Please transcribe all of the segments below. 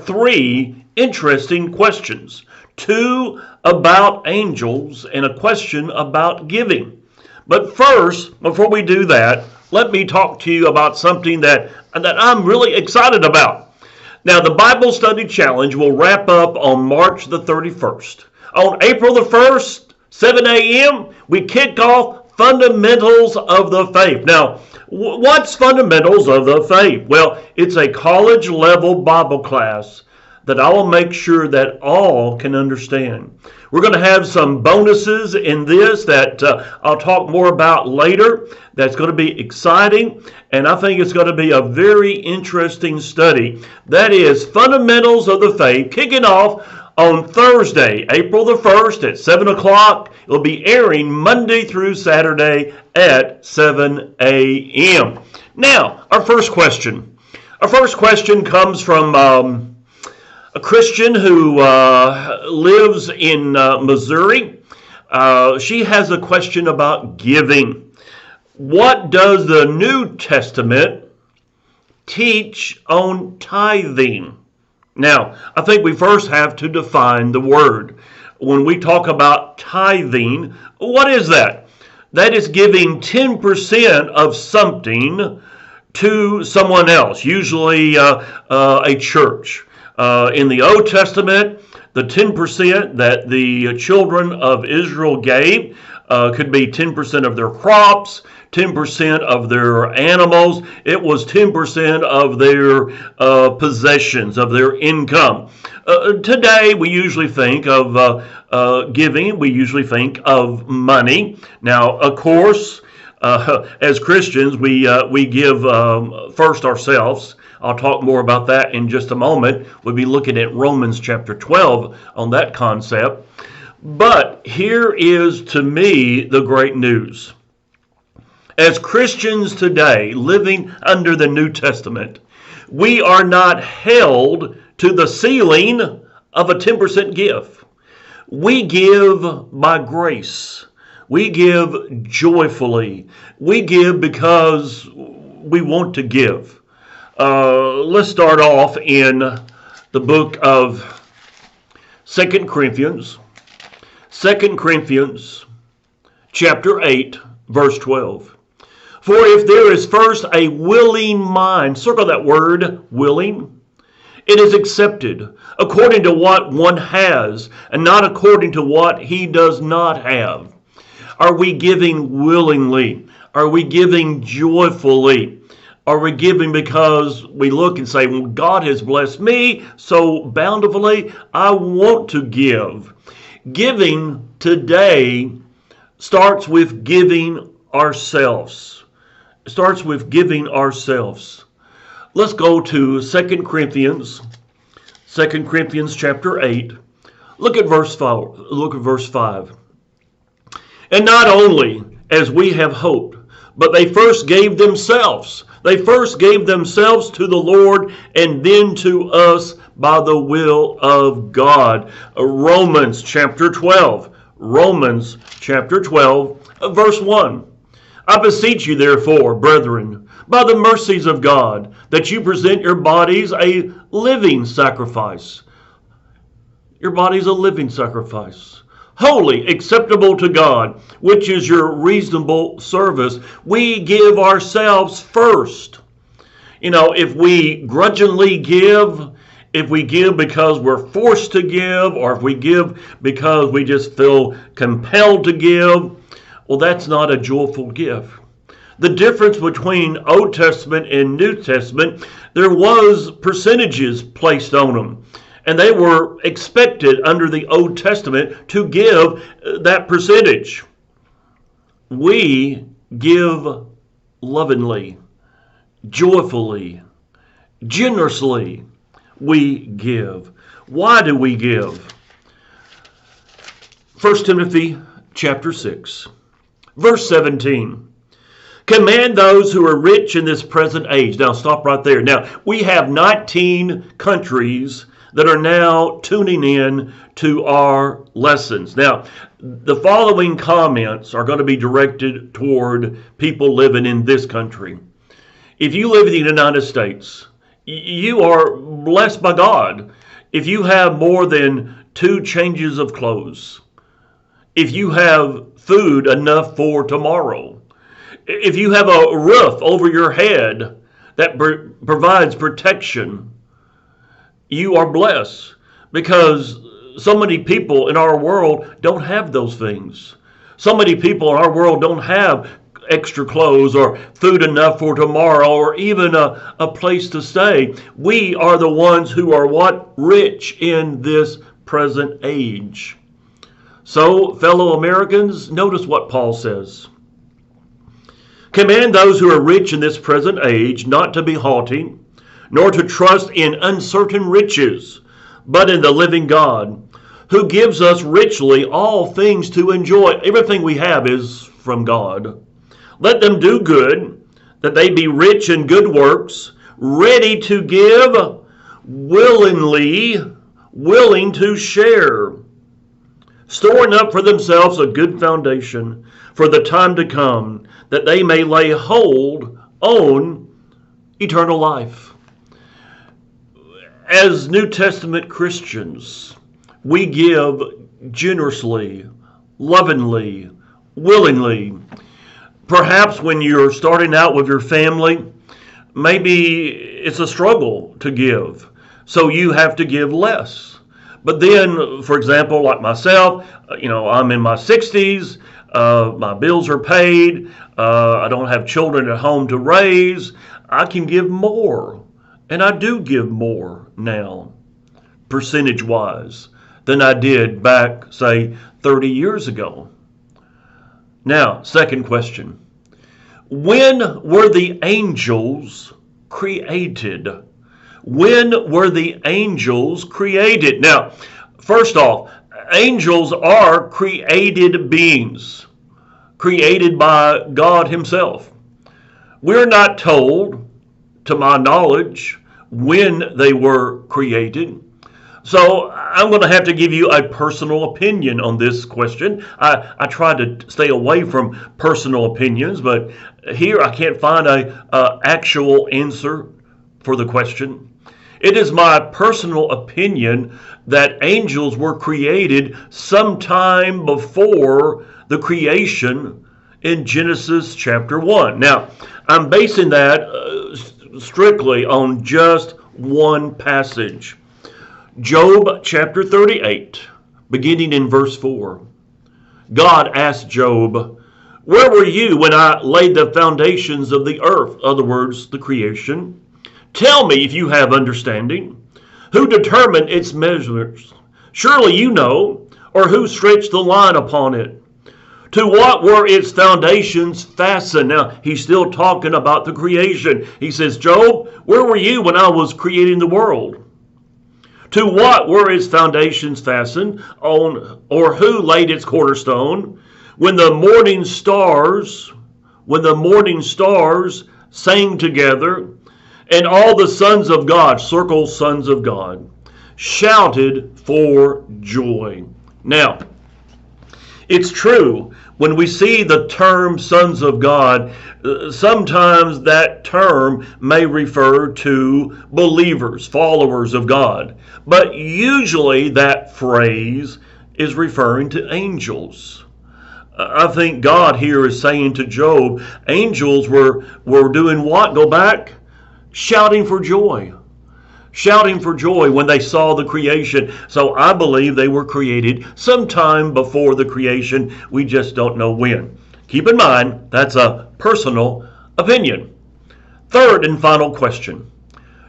three interesting questions. Two about angels and a question about giving. But first, before we do that, let me talk to you about something that I'm really excited about. Now, the Bible Study Challenge will wrap up on March the 31st. On April the 1st, 7 a.m., we kick off Fundamentals of the Faith. Now, what's Fundamentals of the Faith? Well, it's a college-level Bible class that I will make sure that all can understand. We're going to have some bonuses in this that I'll talk more about later. That's going to be exciting, and I think it's going to be a very interesting study. That is Fundamentals of the Faith, kicking off on Thursday, April the 1st at 7 o'clock. It'll be airing Monday through Saturday at 7 a.m. Now, our first question. Our first question comes from a Christian who lives in Missouri. She has a question about giving. What does the New Testament teach on tithing? Now, I think we first have to define the word. When we talk about tithing, what is that? That is giving 10% of something to someone else, usually a church. In the Old Testament, the 10% that the children of Israel gave could be 10% of their crops, 10% of their animals. It was 10% of their possessions, of their income. Today, we usually think of giving. We usually think of money. Now, of course, as Christians, we give first ourselves. I'll talk more about that in just a moment. We'll be looking at Romans chapter 12 on that concept. But here is, to me, the great news. As Christians today, living under the New Testament, we are not held to the ceiling of a 10% gift. We give by grace. We give joyfully. We give because we want to give. Let's start off in the book of 2 Corinthians. 2 Corinthians chapter 8, verse 12. For if there is first a willing mind, circle that word, willing, it is accepted according to what one has and not according to what he does not have. Are we giving willingly? Are we giving joyfully? Are we giving because we look and say, well, God has blessed me so bountifully, I want to give. Giving today starts with giving ourselves. It starts with giving ourselves. Let's go to 2 Corinthians. 2 Corinthians chapter 8. Look at verse 5. Look at verse 5. And not only as we have hoped, but they first gave themselves. They first gave themselves to the Lord and then to us by the will of God. Romans chapter 12. Romans chapter 12, verse 1. I beseech you, therefore, brethren, by the mercies of God, that you present your bodies a living sacrifice. Your body is a living sacrifice. Holy, acceptable to God, which is your reasonable service. We give ourselves first. You know, if we grudgingly give, if we give because we're forced to give, or if we give because we just feel compelled to give, well, that's not a joyful gift. The difference between Old Testament and New Testament, there was percentages placed on them. And they were expected under the Old Testament to give that percentage. We give lovingly, joyfully, generously. We give. Why do we give? 1 Timothy chapter 6, verse 17. Command those who are rich in this present age. Now stop right there. Now we have 19 countries that are now tuning in to our lessons. Now, the following comments are going to be directed toward people living in this country. If you live in the United States You are blessed by God if you have more than 2 changes of clothes, if you have food enough for tomorrow, if you have a roof over your head that provides protection. You are blessed, because so many people in our world don't have those things. So many people in our world don't have extra clothes or food enough for tomorrow or even a place to stay. We are the ones who are what? Rich in this present age. So, fellow Americans, notice what Paul says. Command those who are rich in this present age not to be haughty, nor to trust in uncertain riches, but in the living God, who gives us richly all things to enjoy. Everything we have is from God. Let them do good, that they be rich in good works, ready to give, willingly, willing to share, storing up for themselves a good foundation for the time to come, that they may lay hold on eternal life. As New Testament Christians, we give generously, lovingly, willingly. Perhaps when you're starting out with your family, maybe it's a struggle to give, so you have to give less. But then, for example, like myself, I'm in my 60s, my bills are paid, I don't have children at home to raise, I can give more. And I do give more now, percentage-wise, than I did back, say, 30 years ago. Now, second question. When were the angels created? When were the angels created? Now, first off, angels are created beings, created by God Himself. We're not told, to my knowledge, when they were created. So I'm going to have to give you a personal opinion on this question. I try to stay away from personal opinions, but here I can't find a actual answer for the question. It is my personal opinion that angels were created sometime before the creation in Genesis chapter 1. Now, I'm basing that strictly on just one passage. Job chapter 38, beginning in verse 4. God asked Job, "Where were you when I laid the foundations of the earth?" In other words, the creation. "Tell me if you have understanding. Who determined its measures? Surely you know. Or who stretched the line upon it? To what were its foundations fastened?" Now, he's still talking about the creation. He says, "Job, where were you when I was creating the world? To what were its foundations fastened on, or who laid its cornerstone? When the morning stars sang together, and all the sons of God," circle sons of God, "shouted for joy." Now, it's true, when we see the term sons of God, sometimes that term may refer to believers, followers of God. But usually that phrase is referring to angels. I think God here is saying to Job, angels were doing what? Go back? Shouting for joy. Shouting for joy when they saw the creation. So I believe they were created sometime before the creation. We just don't know when. Keep in mind, that's a personal opinion. Third and final question.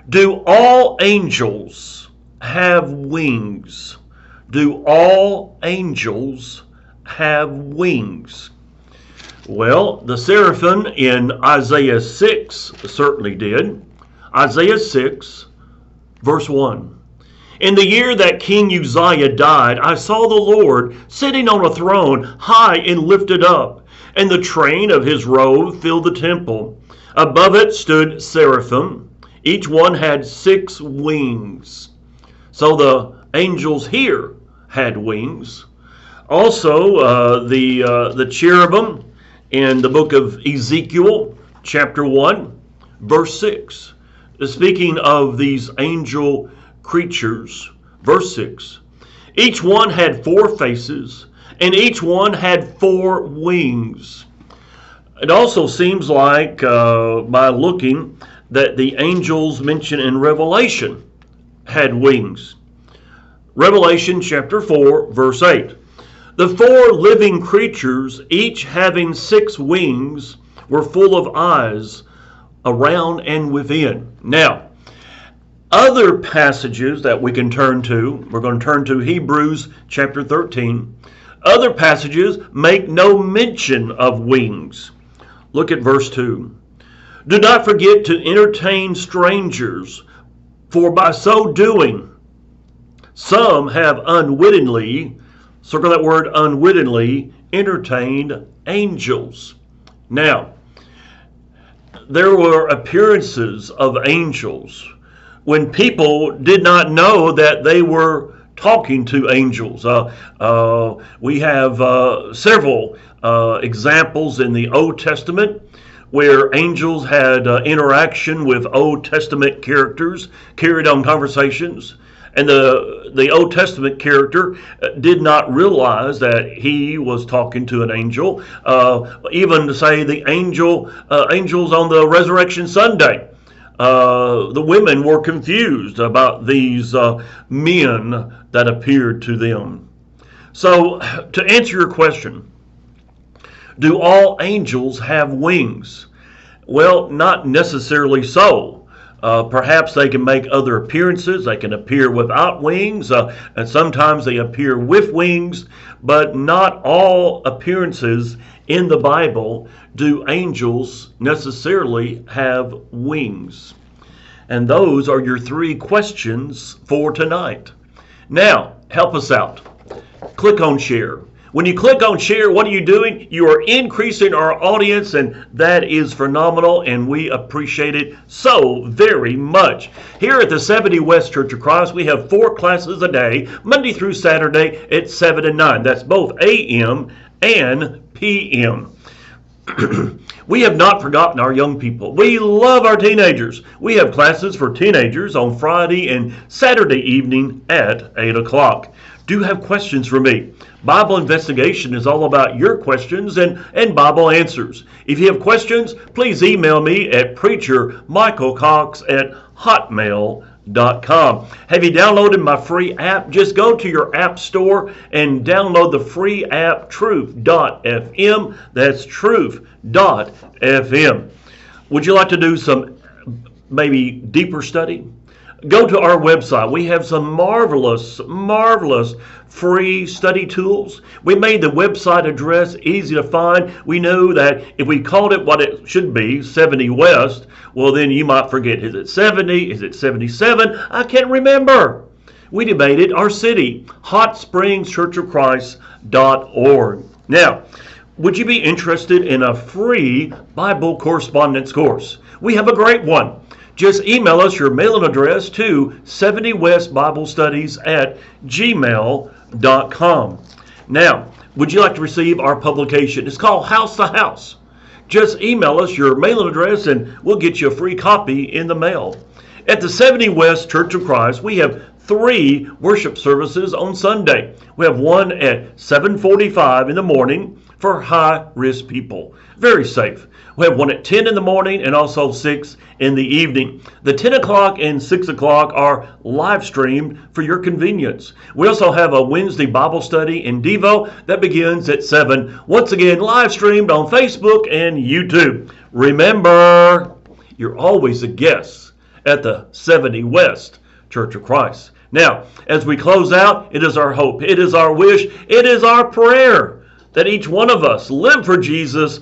Do all angels have wings? Do all angels have wings? Well, the seraphim in Isaiah 6 certainly did. Isaiah 6, verse 1. "In the year that King Uzziah died, I saw the Lord sitting on a throne, high and lifted up, and the train of his robe filled the temple. Above it stood seraphim. Each one had 6 wings. So the angels here had wings. Also, the cherubim in the book of Ezekiel, chapter 1, verse 6. Speaking of these angel creatures, verse 6, each one had 4 faces, and each one had 4 wings. It also seems like, by looking, that the angels mentioned in Revelation had wings. Revelation chapter 4, verse 8. The 4 living creatures, each having 6 wings, were full of eyes around and within. Now, other passages that we can turn to, we're going to turn to Hebrews chapter 13. Other passages make no mention of wings. Look at verse 2. Do not forget to entertain strangers, for by so doing, some have unwittingly, circle that word unwittingly, entertained angels. Now, there were appearances of angels when people did not know that they were talking to angels. We have several examples in the Old Testament where angels had interaction with Old Testament characters, carried on conversations. And the Old Testament character did not realize that he was talking to an angel. Even to say the angels on the Resurrection Sunday, the women were confused about these men that appeared to them. So, to answer your question, do all angels have wings? Well, not necessarily so. Perhaps they can make other appearances. They can appear without wings, and sometimes they appear with wings, but not all appearances in the Bible do angels necessarily have wings. And those are your 3 questions for tonight. Now, help us out. Click on share. When you click on share, what are you doing? You are increasing our audience, and that is phenomenal, and we appreciate it so very much. Here at the 70 West Church of Christ, we have 4 classes a day, Monday through Saturday at 7 and 9. That's both AM and PM. We have not forgotten our young people. We love our teenagers. We have classes for teenagers on Friday and Saturday evening at 8 o'clock. Do you have questions for me? Bible Investigation is all about your questions and Bible answers. If you have questions, please email me at preachermichaelcox@hotmail.com. Have you downloaded my free app? Just go to your app store and download the free app Truth.fm. That's Truth.fm. Would you like to do some maybe deeper study? Go to our website. We have some marvelous free study tools. We made the website address easy to find. We know that if we called it what it should be, 70 West, well then you might forget, is it 70? Is it 77? I can't remember. We debated our city, HotSpringsChurchOfChrist.org. Now, would you be interested in a free Bible correspondence course? We have a great one. Just email us your mailing address to 70westbiblestudies@gmail.com. Now, would you like to receive our publication? It's called House to House. Just email us your mailing address and we'll get you a free copy in the mail. At the 70 West Church of Christ, we have 3 worship services on Sunday. We have one at 7:45 in the morning for high-risk people. Very safe. We have one at 10 in the morning and also 6 in the evening. The 10 o'clock and 6 o'clock are live streamed for your convenience. We also have a Wednesday Bible study in Devo that begins at 7. Once again, live streamed on Facebook and YouTube. Remember, you're always a guest at the 70 West Church of Christ. Now, as we close out, it is our hope, it is our wish, it is our prayer that each one of us live for Jesus